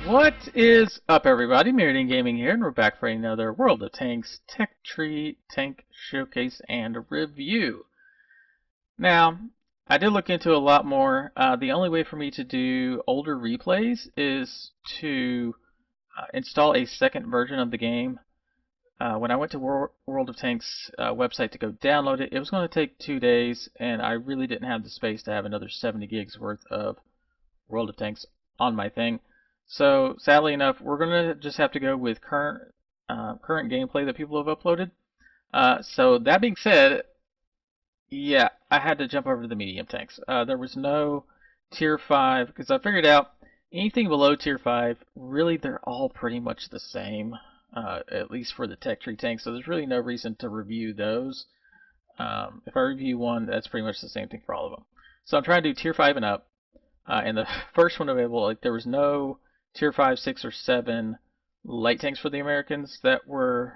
What is up, everybody? Meridian Gaming here, and we're back for another World of Tanks Tech Tree Tank Showcase and Review. Now, I did look into a lot more. The only way for me to do older replays is to install a second version of the game. When I went to World of Tanks website to go download it, it was going to take 2 days, and I really didn't have the space to have another 70 gigs worth of World of Tanks on my thing. So sadly enough, we're gonna just have to go with current gameplay that people have uploaded. So that being said, yeah, I had to jump over to the medium tanks. There was no tier 5 because I figured out anything below tier 5, really they're all pretty much the same, at least for the tech tree tanks. So there's really no reason to review those. If I review one, that's pretty much the same thing for all of them. So I'm trying to do tier 5 and up. And the first one available, like there was no tier 5, 6, or 7 light tanks for the Americans that were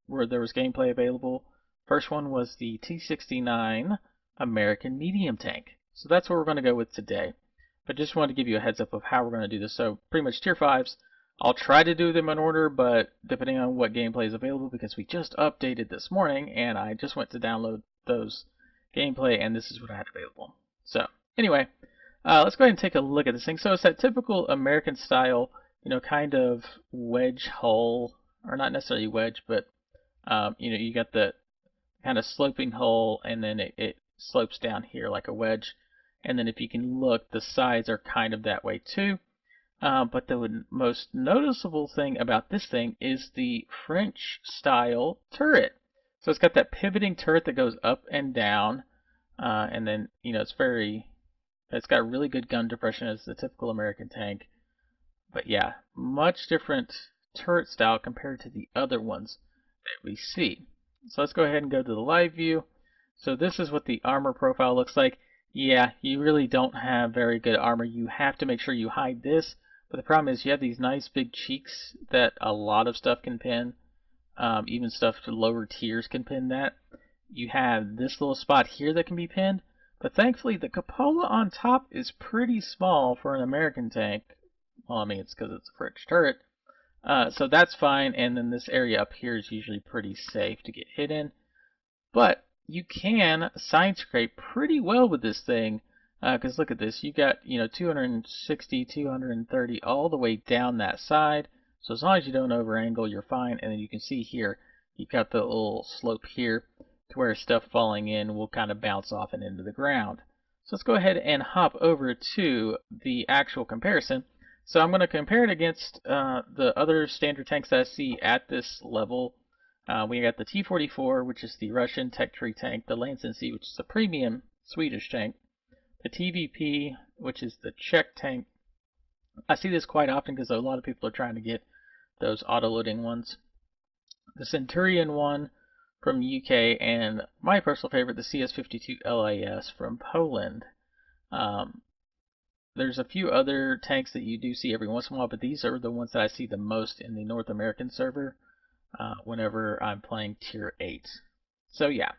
where there was gameplay available. First one was the T69 American medium tank. So that's what we're going to go with today. But just wanted to give you a heads up of how we're going to do this. So pretty much tier 5s. I'll try to do them in order, but depending on what gameplay is available, because we just updated this morning and I just went to download those gameplay and this is what I had available. So anyway, let's go ahead and take a look at this thing. So it's that typical American style, kind of wedge hull, or not necessarily wedge, but you got the kind of sloping hull, and then it slopes down here like a wedge. And then if you can look, the sides are kind of that way too. But the most noticeable thing about this thing is the French style turret. So it's got that pivoting turret that goes up and down, and then it's got really good gun depression as the typical American tank. But yeah, much different turret style compared to the other ones that we see. So let's go ahead and go to the live view. So this is what the armor profile looks like. Yeah, you really don't have very good armor. You have to make sure you hide this. But the problem is you have these nice big cheeks that a lot of stuff can pin. Even stuff to lower tiers can pin that. You have this little spot here that can be pinned. But thankfully, the cupola on top is pretty small for an American tank. Well, I mean, it's because it's a French turret. So that's fine, and then this area up here is usually pretty safe to get hit in. But you can side scrape pretty well with this thing, because look at this. You got, 260, 230 all the way down that side. So as long as you don't over angle, you're fine. And then you can see here, you've got the little slope here to where stuff falling in will kind of bounce off and into the ground. So let's go ahead and hop over to the actual comparison. So I'm going to compare it against the other standard tanks that I see at this level. We got the T-44, which is the Russian tech tree tank, the Lansen-C, which is a premium Swedish tank, the TVP, which is the Czech tank. I see this quite often because a lot of people are trying to get those auto-loading ones. The Centurion one from UK, and my personal favorite, the CS-52 LAS from Poland. There's a few other tanks that you do see every once in a while, but these are the ones that I see the most in the North American server whenever I'm playing Tier 8. So yeah.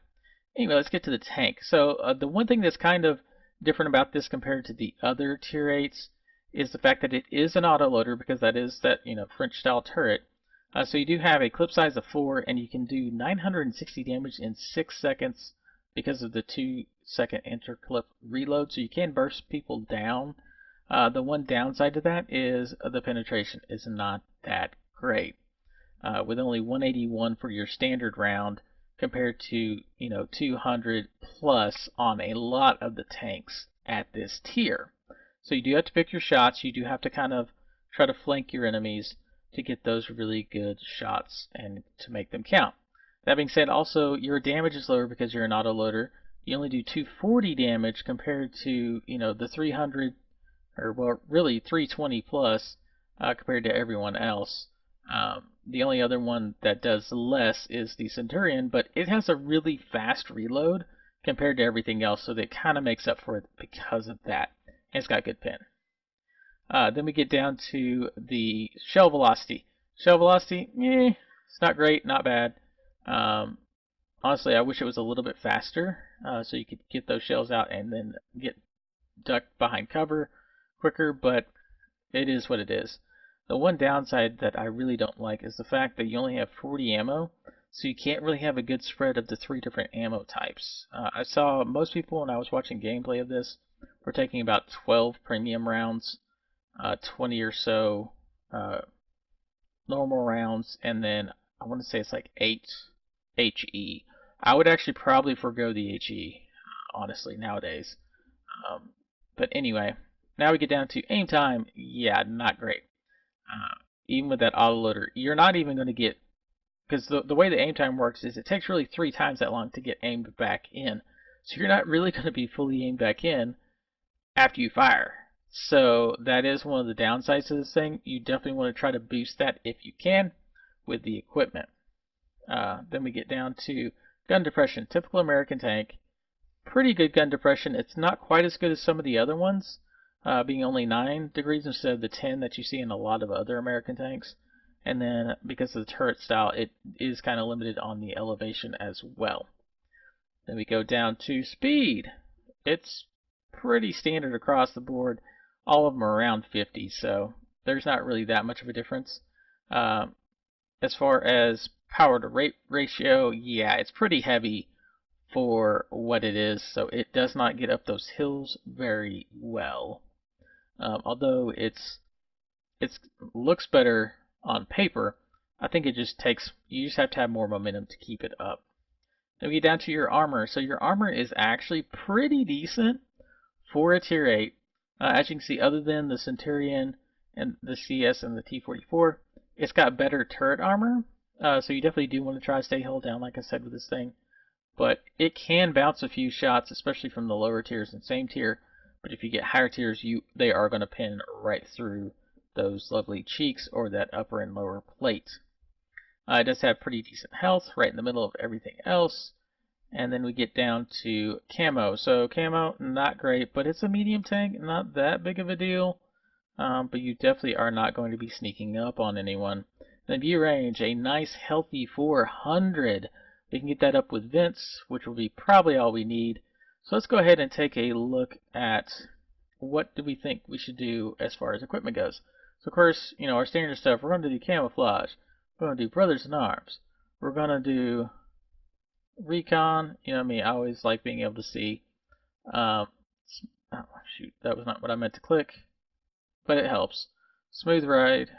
Anyway, let's get to the tank. So the one thing that's kind of different about this compared to the other Tier 8s is the fact that it is an autoloader, because that is that French style turret. So you do have a clip size of 4, and you can do 960 damage in 6 seconds because of the 2-second interclip reload. So you can burst people down. The one downside to that is the penetration is not that great. With only 181 for your standard round compared to 200 plus on a lot of the tanks at this tier. So you do have to pick your shots. You do have to kind of try to flank your enemies to get those really good shots and to make them count. That being said, also your damage is lower because you're an autoloader. You only do 240 damage compared to the 300, or well, really 320 plus compared to everyone else. The only other one that does less is the Centurion, but it has a really fast reload compared to everything else, so that kind of makes up for it because of that. And it's got good pin. Then we get down to the shell velocity. Shell velocity, it's not great, not bad. Honestly, I wish it was a little bit faster, so you could get those shells out and then get ducked behind cover quicker, but it is what it is. The one downside that I really don't like is the fact that you only have 40 ammo, so you can't really have a good spread of the 3 different ammo types. I saw most people when I was watching gameplay of this were taking about 12 premium rounds, 20 or so normal rounds, and then I want to say it's like 8 HE. I would actually probably forgo the HE, honestly, nowadays. But anyway, now we get down to aim time. Yeah, not great. Even with that autoloader, you're not even going to get, because the way the aim time works is it takes really 3 times that long to get aimed back in. So you're not really going to be fully aimed back in after you fire. So that is one of the downsides of this thing. You definitely want to try to boost that if you can with the equipment. Then we get down to gun depression. Typical American tank. Pretty good gun depression. It's not quite as good as some of the other ones, being only 9 degrees instead of the 10 that you see in a lot of other American tanks. And then because of the turret style, it is kind of limited on the elevation as well. Then we go down to speed. It's pretty standard across the board. All of them are around 50, so there's not really that much of a difference. As far as power to rate ratio, yeah, it's pretty heavy for what it is, so it does not get up those hills very well. Although it looks better on paper, I think it just takes, you just have to have more momentum to keep it up. Then we get down to your armor. So your armor is actually pretty decent for a tier 8. As you can see, other than the Centurion and the CS and the T44, it's got better turret armor. So you definitely do want to try to stay held down, like I said, with this thing. But it can bounce a few shots, especially from the lower tiers and same tier. But if you get higher tiers, they are going to pin right through those lovely cheeks or that upper and lower plate. It does have pretty decent health right in the middle of everything else. And then we get down to camo. So camo, not great, but it's a medium tank, not that big of a deal. But you definitely are not going to be sneaking up on anyone. Then view range, a nice healthy 400. We can get that up with vents, which will be probably all we need. So let's go ahead and take a look at what do we think we should do as far as equipment goes. So of course, our standard stuff, we're going to do camouflage. We're going to do brothers in arms. We're going to do recon. You know what I mean? I always like being able to see. Oh, shoot, that was not what I meant to click. But it helps. Smooth ride.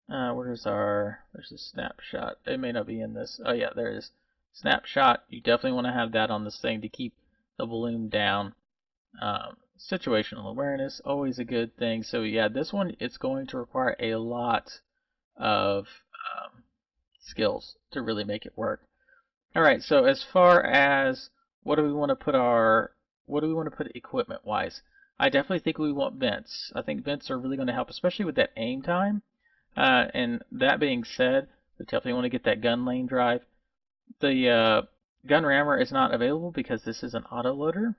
There's a snapshot. It may not be in this. Oh yeah, there it is. Snapshot. You definitely want to have that on this thing to keep the balloon down. Situational awareness, always a good thing. So yeah, this one, it's going to require a lot of skills to really make it work. Alright, so as far as what do we want to put equipment wise, I definitely think we want vents. I think vents are really going to help, especially with that aim time. And that being said, we definitely want to get that gun lane drive. The gun rammer is not available because this is an autoloader.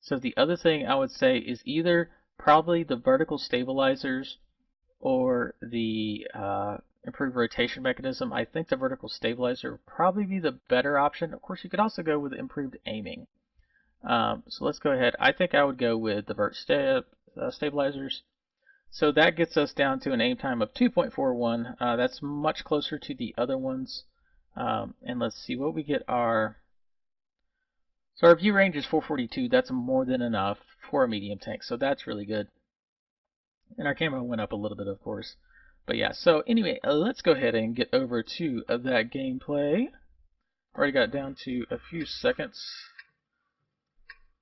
So the other thing I would say is either probably the vertical stabilizers or the improved rotation mechanism. I think the vertical stabilizer would probably be the better option. Of course, you could also go with improved aiming. So let's go ahead. I think I would go with the vert stabilizers. So that gets us down to an aim time of 2.41. That's much closer to the other ones. And let's see what we get our... So our view range is 442. That's more than enough for a medium tank. So that's really good. And our camera went up a little bit, of course. But yeah, so anyway, let's go ahead and get over to that gameplay. Already got down to a few seconds.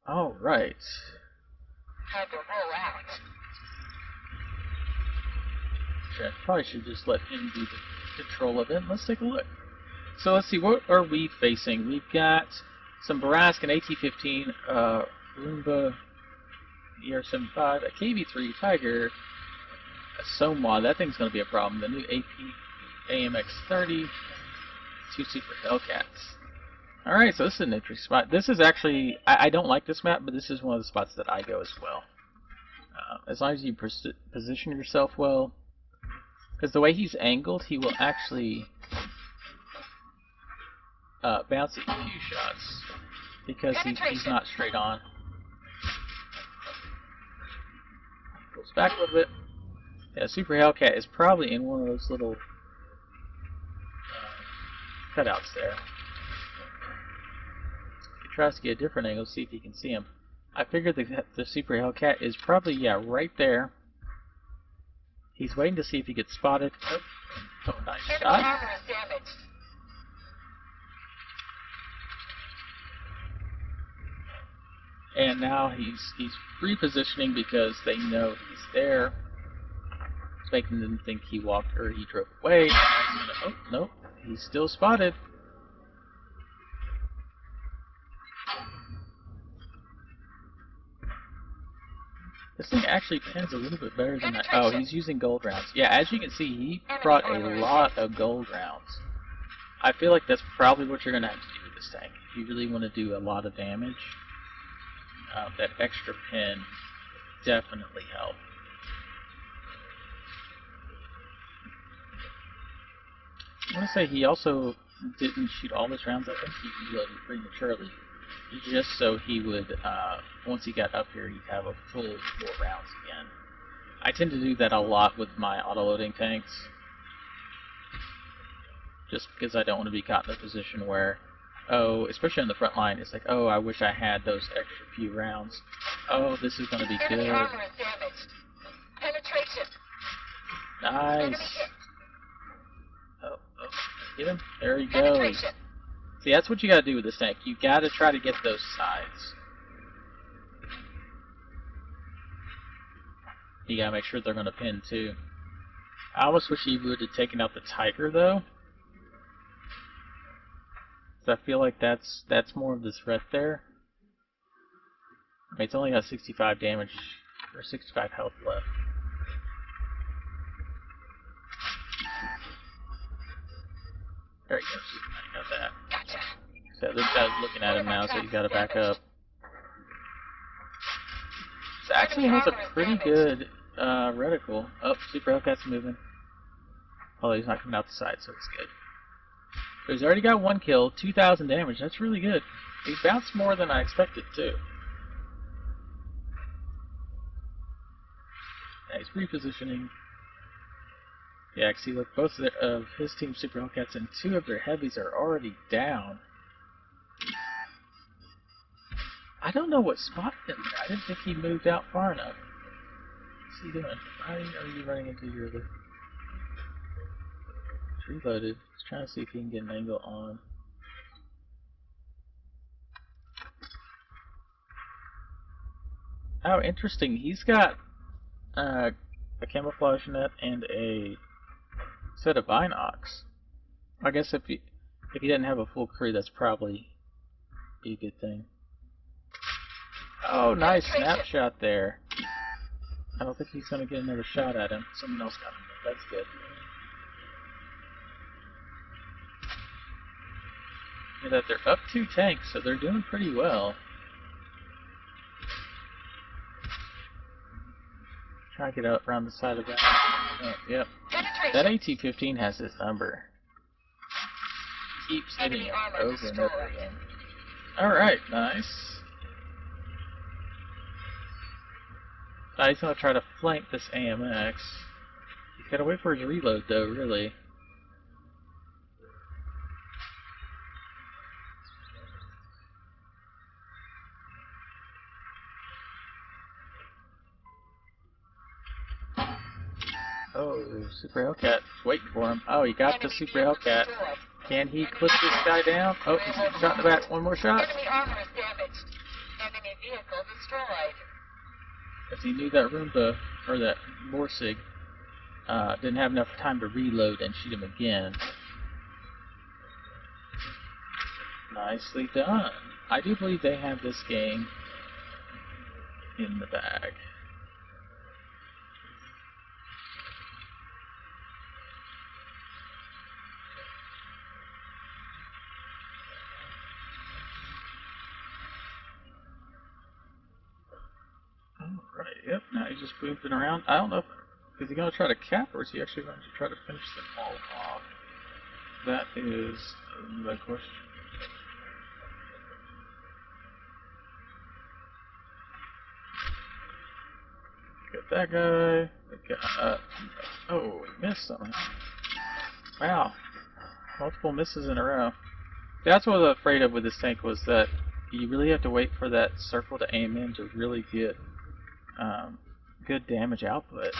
Alright. I probably should just let him do the control of it. Let's take a look. So let's see, what are we facing? We've got some Barask, an AT-15, Roomba, ER-75, a KV-3 Tiger, a Somwa. That thing's going to be a problem. The new AP AMX-30, 2 Super Hellcats. Alright, so this is an interesting spot. This is actually, I don't like this map, but this is one of the spots that I go as well. As long as you position yourself well, because the way he's angled, he will actually bounce a few shots because he's not straight on. Goes back a little bit. Yeah, Super Hellcat is probably in one of those little cutouts there. He tries to get a different angle, see if you can see him. I figured the Super Hellcat is probably, yeah, right there. He's waiting to see if he gets spotted. Oh, nice shot. And now he's repositioning because they know he's there. It's making them think he walked or he drove away. Oh, nope. He's still spotted. This thing actually pins a little bit better than that. Oh, he's using gold rounds. Yeah, as you can see, he brought a lot of gold rounds. I feel like that's probably what you're going to have to do with this tank. If you really want to do a lot of damage, that extra pin definitely helps. I want to say he also didn't shoot all his rounds. I think he reloaded prematurely, just so he would, once he got up here, he'd have a full 4 rounds again. I tend to do that a lot with my autoloading tanks, just because I don't want to be caught in a position where, oh, especially on the front line, it's like, oh, I wish I had those extra few rounds. Oh, this is going to be good. Nice. Oh, get him. There he goes. See, that's what you gotta do with this tank. You gotta try to get those sides. You gotta make sure they're gonna pin too. I almost wish he would have taken out the Tiger though. So I feel like that's more of the threat there. I mean, it's only got 65 damage or 65 health left. There he goes. I got that. Gotcha. So this guy's looking at him now, so he's got to back up. This actually has a pretty good reticle. Oh, Super Hellcat's moving. Although he's not coming out the side, so it's good. So he's already got 1 kill, 2,000 damage. That's really good. He bounced more than I expected too. Yeah, he's repositioning. Yeah, see, look, both of his team Super Hellcats and 2 of their heavies are already down. I don't know what spotted him there. I didn't think he moved out far enough. What's he doing? Why are you running into your other? It's reloaded. He's trying to see if he can get an angle on. Oh, interesting. He's got a camouflage net and a set of binocs. I guess if he didn't have a full crew, that's probably be a good thing. Oh, nice snapshot there. I don't think he's going to get another shot at him. Someone else got him. That's good. Yeah, that they're up 2 tanks, so they're doing pretty well. Try to get out around the side of that. Oh, yep. That AT-15 has his number. Keeps hitting it over and over again. Alright, nice. He's going to try to flank this AMX. He's got to wait for his reload though, really. Oh, Super Hellcat waiting for him. Oh, he got the Super Hellcat. Can he clip this guy down? Oh, he's shot in the back. One more shot. Enemy armor is damaged. Enemy vehicle destroyed. Because he knew that Roomba, or that Borsig, didn't have enough time to reload and shoot him again. Nicely done. I do believe they have this game in the bag. Alright, yep, now he's just moving around. I don't know if, is he going to try to cap or is he actually going to try to finish them all off? That is the question. Good. that guy. We got, oh, we missed somehow. Wow, multiple misses in a row. That's what I was afraid of with this tank, was that you really have to wait for that circle to aim in to really get good damage output.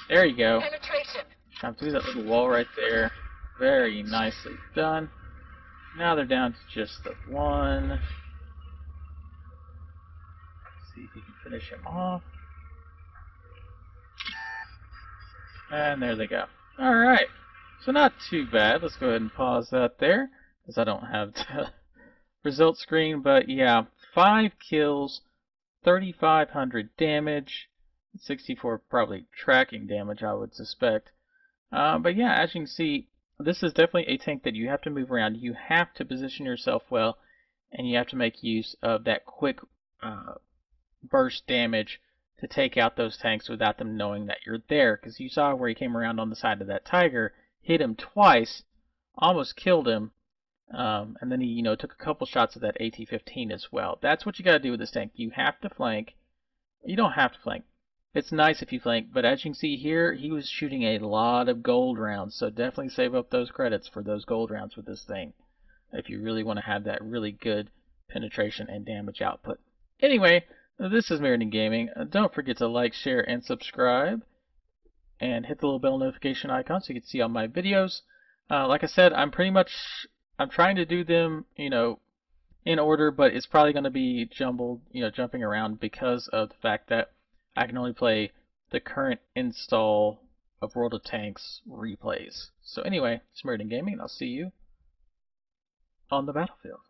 There you go. Penetration. Come through that little wall right there. Very nicely done. Now they're down to just the one. Let's see if you can finish him off. And there they go. Alright. So not too bad. Let's go ahead and pause that there, because I don't have the result screen. But yeah, 5 kills, 3,500 damage, 64 probably tracking damage, I would suspect. But yeah, as you can see, this is definitely a tank that you have to move around. You have to position yourself well, and you have to make use of that quick burst damage to take out those tanks without them knowing that you're there. Because you saw where he came around on the side of that tiger, hit him twice, almost killed him, and then he took a couple shots of that AT-15 as well. That's what you got to do with this tank. You have to flank. You don't have to flank. It's nice if you flank, but as you can see here, he was shooting a lot of gold rounds, so definitely save up those credits for those gold rounds with this thing if you really want to have that really good penetration and damage output. Anyway, this is Meriden Gaming. Don't forget to like, share, and subscribe, and hit the little bell notification icon so you can see all my videos. Like I said, I'm trying to do them, in order, but it's probably going to be jumbled, jumping around because of the fact that I can only play the current install of World of Tanks replays. So anyway, it's Meriden Gaming, and I'll see you on the battlefield.